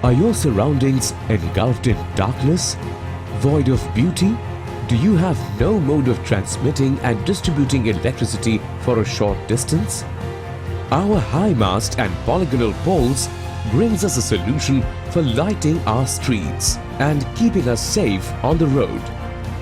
Are your surroundings engulfed in darkness, void of beauty? Do you have no mode of transmitting and distributing electricity for a short distance? Our high mast and polygonal poles brings us a solution for lighting our streets and keeping us safe on the road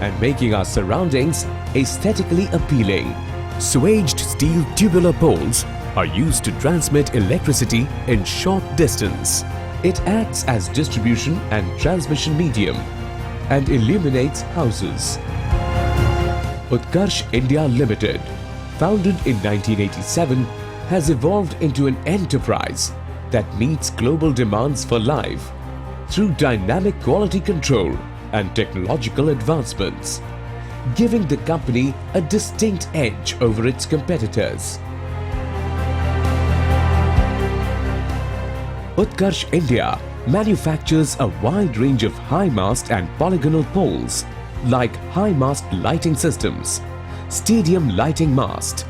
and making our surroundings aesthetically appealing. Swaged steel tubular poles are used to transmit electricity in short distance. It acts as distribution and transmission medium and illuminates houses. Utkarsh India Limited, founded in 1987, has evolved into an enterprise that meets global demands for life through dynamic quality control and technological advancements, giving the company a distinct edge over its competitors. Utkarsh India manufactures a wide range of high mast and polygonal poles like high mast lighting systems, stadium lighting mast,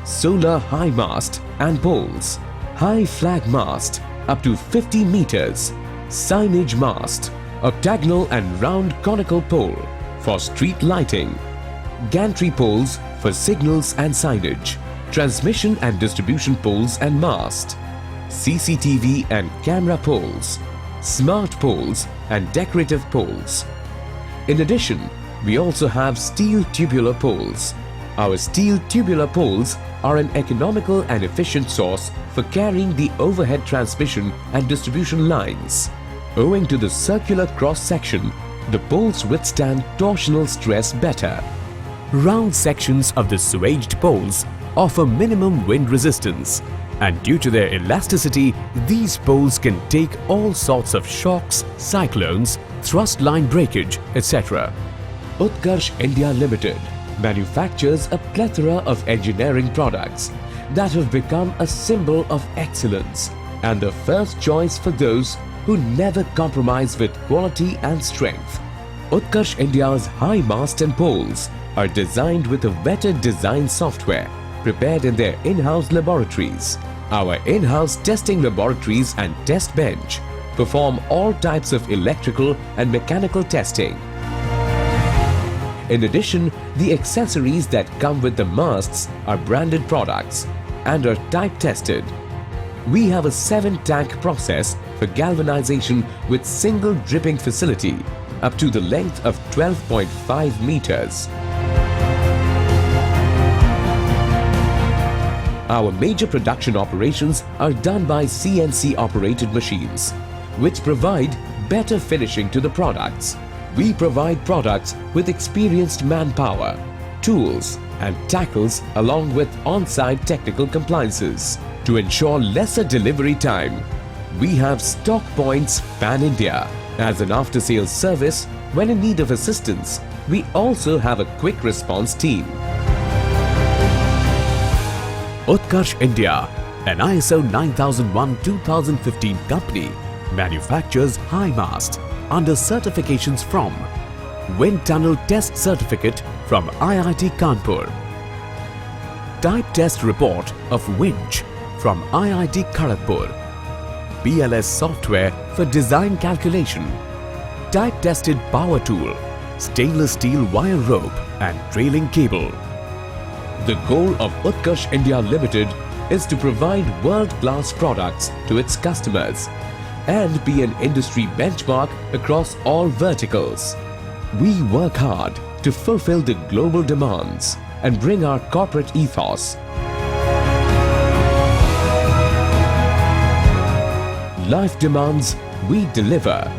solar high mast and poles, high flag mast up to 50 meters, signage mast, octagonal and round conical pole for street lighting, gantry poles for signals and signage, transmission and distribution poles and mast, CCTV and camera poles, smart poles and decorative poles. In addition, we also have steel tubular poles. Our steel tubular poles are an economical and efficient source for carrying the overhead transmission and distribution lines. Owing to the circular cross-section, the poles withstand torsional stress better. Round sections of the swaged poles offer minimum wind resistance, and due to their elasticity, these poles can take all sorts of shocks, cyclones, thrust line breakage, etc. Utkarsh India Limited manufactures a plethora of engineering products that have become a symbol of excellence and the first choice for those who never compromise with quality and strength. Utkarsh India's high mast and poles are designed with a vetted design software prepared in their in-house laboratories. Our in-house testing laboratories and test bench perform all types of electrical and mechanical testing. In addition, the accessories that come with the masts are branded products and are type tested. We have a 7-tank process for galvanization with single dripping facility up to the length of 12.5 meters. Our major production operations are done by CNC operated machines, which provide better finishing to the products. We provide products with experienced manpower, tools and tackles along with on-site technical compliances. To ensure lesser delivery time, we have stock points pan-India. As an after-sales service, when in need of assistance, we also have a quick response team. Utkarsh India, an ISO 9001-2015 company, manufactures high mast under certifications from Wind Tunnel Test Certificate from IIT Kanpur, Type Test Report of Winch from IIT Kharagpur, BLS software for design calculation, type tested power tool, stainless steel wire rope and trailing cable. The goal of Utkarsh India Limited is to provide world-class products to its customers and be an industry benchmark across all verticals. We work hard to fulfill the global demands and bring our corporate ethos. Life demands, we deliver.